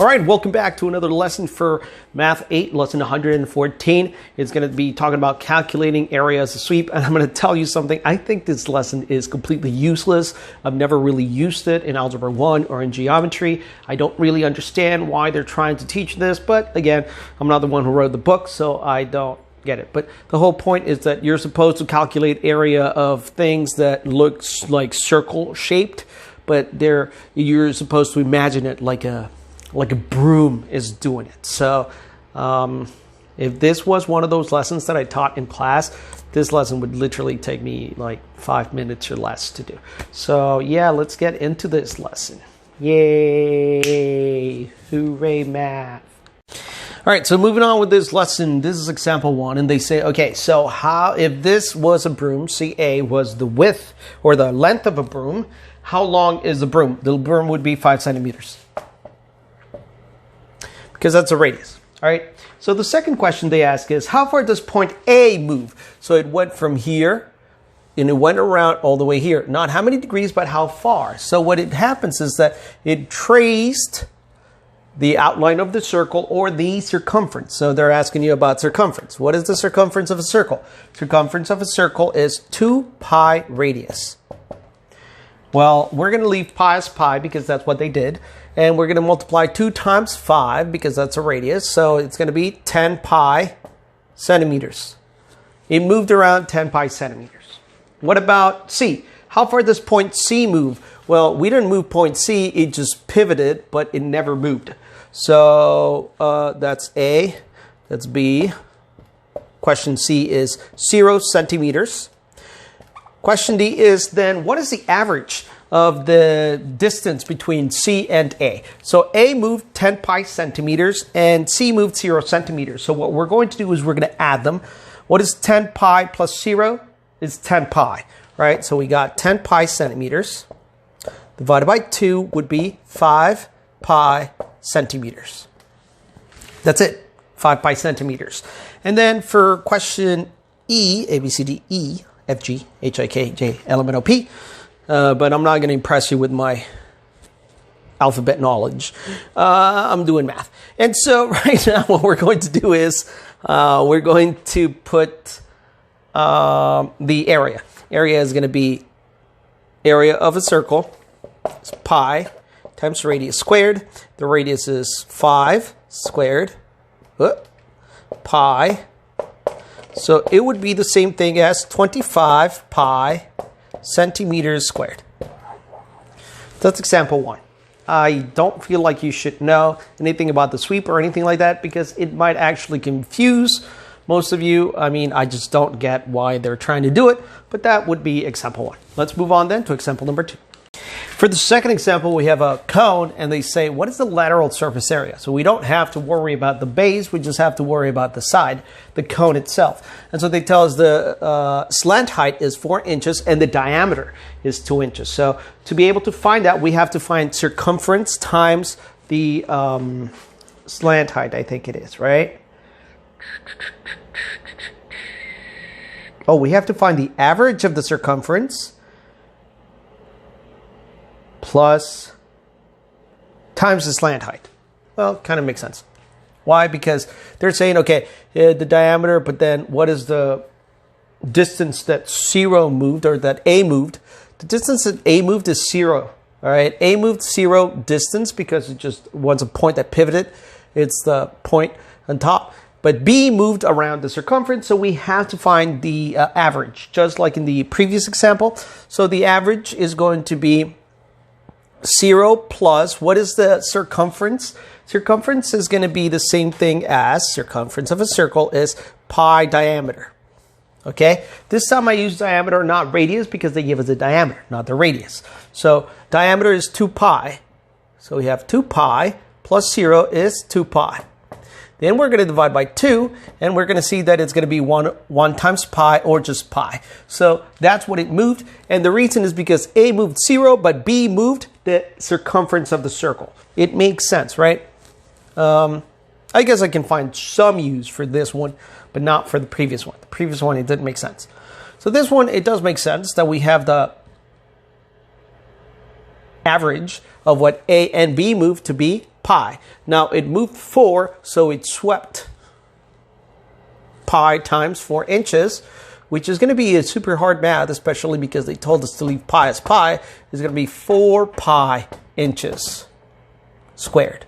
All right, welcome back to another lesson for Math 8, lesson 114. It's going to be talking about calculating area as a sweep, and I'm going to tell you something. I think this lesson is completely useless. I've never really used it in Algebra 1 or in geometry. I don't really understand why they're trying to teach this, but again, I'm not the one who wrote the book, so I don't get it. But the whole point is that you're supposed to calculate area of things that looks like circle-shaped, but you're supposed to imagine it like a broom is doing it. So if this was one of those lessons that I taught in class, this lesson would literally take me like 5 minutes or less to do. So yeah, let's get into this lesson. Yay! Hooray, math. All right, so moving on with this lesson, this is example 1, and they say, okay, so if this was a broom, CA was the width or the length of a broom, how long is the broom? The broom would be 5 centimeters. Because that's a radius. All right. So the second question they ask is, how far does point A move? So it went from here and it went around all the way here. Not how many degrees, but how far. So what it happens is that it traced the outline of the circle or the circumference. So they're asking you about circumference. What is the circumference of a circle? Circumference of a circle is 2 pi radius. Well, we're going to leave pi as pi because that's what they did. And we're going to multiply 2 times 5 because that's a radius. So it's going to be 10 pi centimeters. It moved around 10 pi centimeters. What about C? How far does point C move? Well, we didn't move point C. It just pivoted, but it never moved. So that's A. That's B. Question C is 0 centimeters. Question D is then, what is the average of the distance between C and A? So A moved 10 pi centimeters and C moved 0 centimeters. So what we're going to do is we're going to add them. What is 10 pi plus 0? It's 10 pi, right? So we got 10 pi centimeters divided by 2 would be 5 pi centimeters. That's it, 5 pi centimeters. And then for question E, A, B, C, D, E, F, G, H, I, K, J, L, M, N, O, P. But I'm not going to impress you with my alphabet knowledge. I'm doing math. And so right now what we're going to do is we're going to put the area. Area is going to be area of a circle. It's pi times radius squared. The radius is 5 squared. Pi. So it would be the same thing as 25 pi centimeters squared. That's example 1. I don't feel like you should know anything about the sweep or anything like that because it might actually confuse most of you. I mean, I just don't get why they're trying to do it, but that would be example 1. Let's move on then to example number 2. For the second example, we have a cone, and they say, what is the lateral surface area? So we don't have to worry about the base, we just have to worry about the side, the cone itself. And so they tell us the slant height is 4 inches and the diameter is 2 inches. So to be able to find that, we have to find circumference times the slant height, I think it is, right? Oh, we have to find the average of the circumference plus times the slant height. Well, kind of makes sense. Why? Because they're saying, okay, the diameter, but then what is the distance that 0 moved or that A moved? The distance that A moved is 0. All right, A moved 0 distance because it just wants a point that pivoted. It's the point on top. But B moved around the circumference, so we have to find the average, just like in the previous example. So the average is going to be 0 plus, what is the circumference? Circumference is going to be the same thing as circumference of a circle is pi diameter. Okay? This time I use diameter, not radius, because they give us the diameter, not the radius. So diameter is 2 pi. So we have 2 pi plus 0 is 2 pi. Then we're going to divide by 2, and we're going to see that it's going to be 1 times pi or just pi. So that's what it moved. And the reason is because A moved 0, but B moved the circumference of the circle. It makes sense, right? I guess I can find some use for this one, but not for the previous one. The previous one, it didn't make sense. So this one, it does make sense that we have the average of what A and B moved to be pi. Now it moved 4, so it swept pi times 4 inches, which is going to be a super hard math, especially because they told us to leave pi as pi. It's going to be 4 pi inches squared,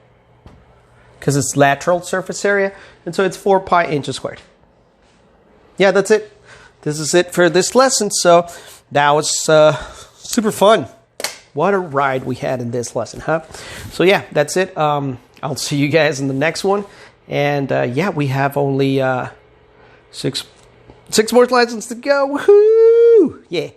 because it's lateral surface area, and so it's 4 pi inches squared. Yeah, that's it. This is it for this lesson. So that was super fun. What a ride we had in this lesson, huh? So yeah, that's it. I'll see you guys in the next one. And yeah, we have only six more lessons to go. Woohoo! Yeah.